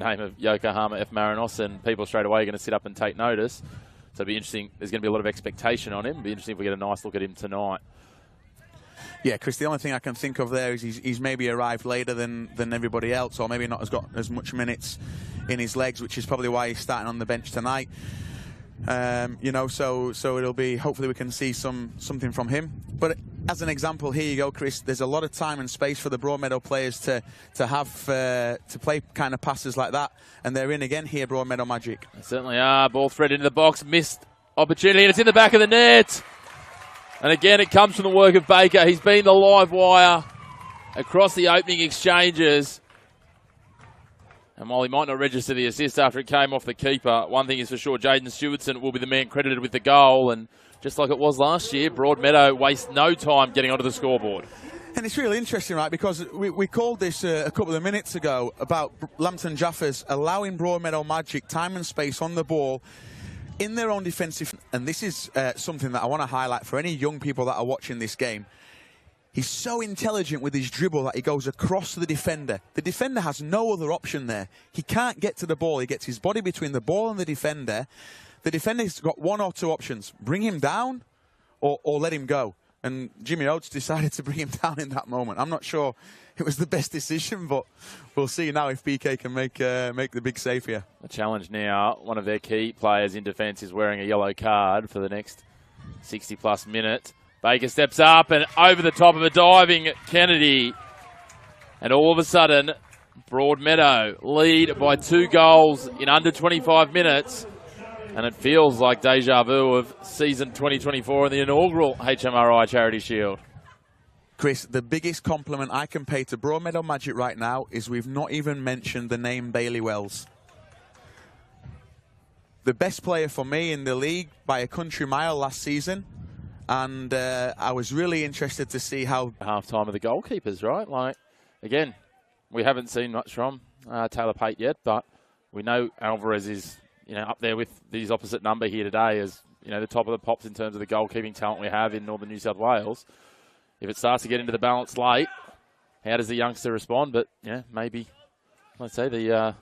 name of Yokohama F. Marinos, and people straight away are going to sit up and take notice. So it'll be interesting. There's going to be a lot of expectation on him. It'll be interesting if we get a nice look at him tonight. Yeah, Chris, the only thing I can think of there is he's maybe arrived later than everybody else, or maybe not has got as much minutes in his legs, which is probably why he's starting on the bench tonight. You know, so it'll be, hopefully we can see something from him. But as an example, here you go, Chris, there's a lot of time and space for the Broadmeadow players to play kind of passes like that, and they're in again here, Broadmeadow Magic. They certainly are. Ball threaded into the box, missed opportunity, and it's in the back of the net. And again, it comes from the work of Baker. He's been the live wire across the opening exchanges. And while he might not register the assist after it came off the keeper, one thing is for sure, Jaden Stewardson will be the man credited with the goal. And just like it was last year, Broadmeadow wastes no time getting onto the scoreboard. And it's really interesting, right, because we called this a couple of minutes ago about Lambton Jaffers allowing Broadmeadow Magic time and space on the ball in their own defensive. And this is something that I want to highlight for any young people that are watching this game. He's so intelligent with his dribble that he goes across to the defender. The defender has no other option there. He can't get to the ball. He gets his body between the ball and the defender. The defender's got one or two options. Bring him down or let him go. And Jimmy Oates decided to bring him down in that moment. I'm not sure it was the best decision, but we'll see now if BK can make the big save here. The challenge now, one of their key players in defence is wearing a yellow card for the next 60-plus minutes. Baker steps up and over the top of a diving Kennedy. And all of a sudden, Broadmeadow lead by 2 goals in under 25 minutes. And it feels like deja vu of season 2024 in the inaugural HMRI Charity Shield. Chris, the biggest compliment I can pay to Broadmeadow Magic right now is we've not even mentioned the name Bailey Wells. The best player for me in the league by a country mile last season. And I was really interested to see how... Half-time of the goalkeepers, right? Like, again, we haven't seen much from Taylor Pate yet, but we know Alvarez is, you know, up there with his opposite number here today as, you know, the top of the pops in terms of the goalkeeping talent we have in northern New South Wales. If it starts to get into the balance late, how does the youngster respond? But, yeah, maybe, let's say, the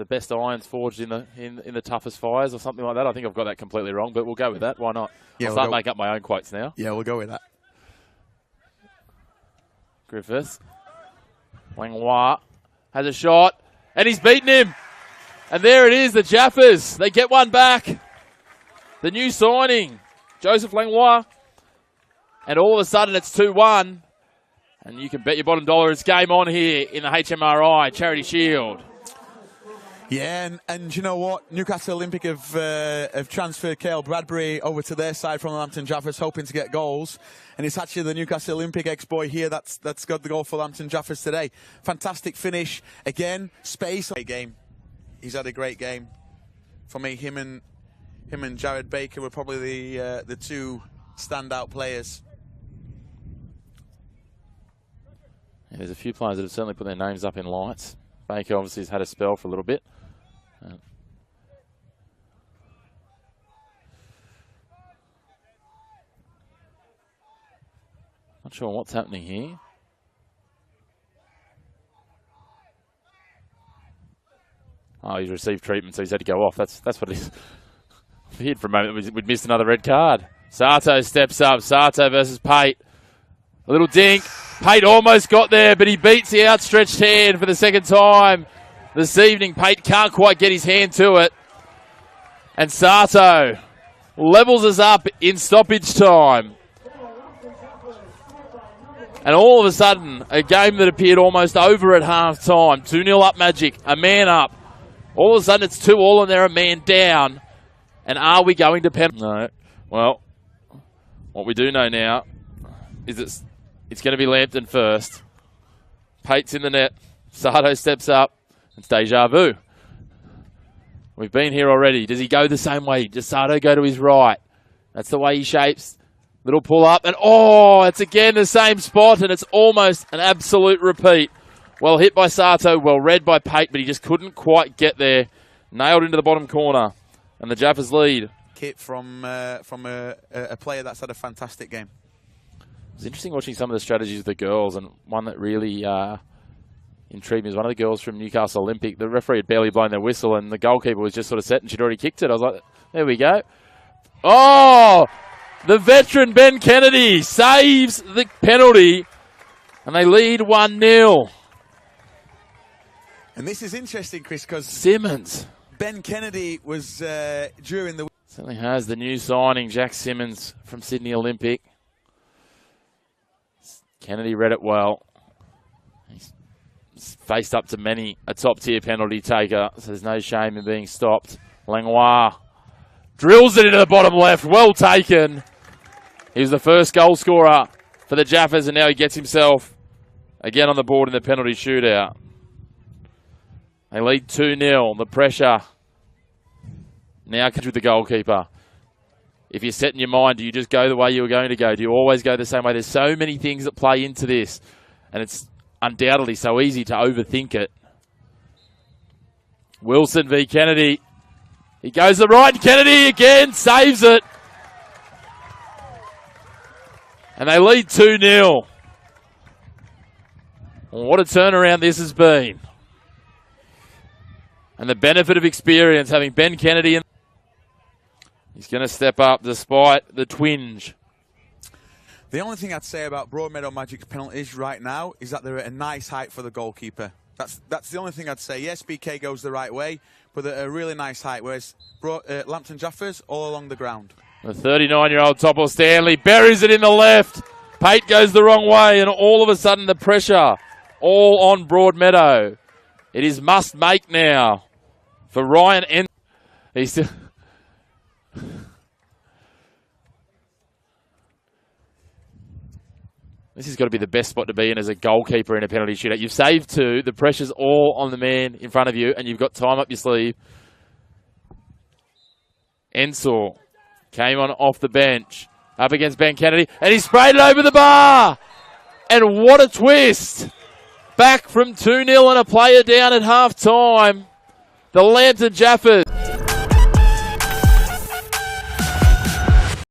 best irons forged in the toughest fires or something like that. I think I've got that completely wrong, but we'll go with that. Why not? Yeah, I'll start making up my own quotes now. Yeah, we'll go with that. Griffiths. Langlois has a shot, and he's beaten him. And there it is, the Jaffers. They get one back. The new signing, Joseph Langlois. And all of a sudden, it's 2-1. And you can bet your bottom dollar it's game on here in the HMRI Charity Shield. Yeah, and you know what? Newcastle Olympic have transferred Cale Bradbury over to their side from the Lambton Jaffers, hoping to get goals. And it's actually the Newcastle Olympic ex-boy here that's got the goal for Lambton Jaffers today. Fantastic finish. Again, space. Great game. He's had a great game. For me, him and Jared Baker were probably the 2 standout players. Yeah, there's a few players that have certainly put their names up in lights. Baker obviously has had a spell for a little bit. Not sure what's happening here. Oh, he's received treatment, so he's had to go off. That's what it is. Feared for a moment we'd missed another red card. Sato steps up. Sato versus Pate. A little dink. Pate almost got there, but he beats the outstretched hand for the second time this evening. Pate can't quite get his hand to it. And Sato levels us up in stoppage time. And all of a sudden, a game that appeared almost over at half-time. 2-0 up Magic, a man up. All of a sudden, it's 2-2 and they're a man down. And are we going to penalty? No. Well, what we do know now is it's going to be Lambton first. Pate's in the net. Sato steps up. It's deja vu. We've been here already. Does he go the same way? Does Sato go to his right? That's the way he shapes. Little pull up. And oh, it's again the same spot. And it's almost an absolute repeat. Well hit by Sato. Well read by Pate. But he just couldn't quite get there. Nailed into the bottom corner. And the Jaffers lead. Kit from a player that's had a fantastic game. It's interesting watching some of the strategies of the girls, and one that really intrigued me was one of the girls from Newcastle Olympic. The referee had barely blown their whistle and the goalkeeper was just sort of set and she'd already kicked it. I was like, there we go. Oh, the veteran Ben Kennedy saves the penalty and they lead 1-0. And this is interesting, Chris, because Simmons. Ben Kennedy was during the... Certainly has the new signing, Jack Simmons from Sydney Olympic. Kennedy read it well. He's faced up to many a top-tier penalty taker, so there's no shame in being stopped. Langlois drills it into the bottom left. Well taken. He was the first goal scorer for the Jaffers, and now he gets himself again on the board in the penalty shootout. They lead 2-0. The pressure now comes with the goalkeeper. If you're set in your mind, do you just go the way you were going to go? Do you always go the same way? There's so many things that play into this, and it's undoubtedly so easy to overthink it. Wilson v. Kennedy. He goes the right, and Kennedy again saves it. And they lead 2-0. Well, what a turnaround this has been. And the benefit of experience, having Ben Kennedy in. He's going to step up despite the twinge. The only thing I'd say about Broadmeadow Magic's penalties right now is that they're at a nice height for the goalkeeper. That's the only thing I'd say. Yes, BK goes the right way, but at a really nice height, whereas Lambton Jaffers all along the ground. The 39-year-old Topple Stanley buries it in the left. Pate goes the wrong way, and all of a sudden the pressure all on Broadmeadow. It is must make now for Ryan N. He's still... This has got to be the best spot to be in as a goalkeeper in a penalty shootout. You've saved two. The pressure's all on the man in front of you, and you've got time up your sleeve. Ensor came on off the bench, up against Ben Kennedy, and he sprayed it over the bar. And what a twist. Back from 2-0 and a player down at half-time. The Lambton Jaffers.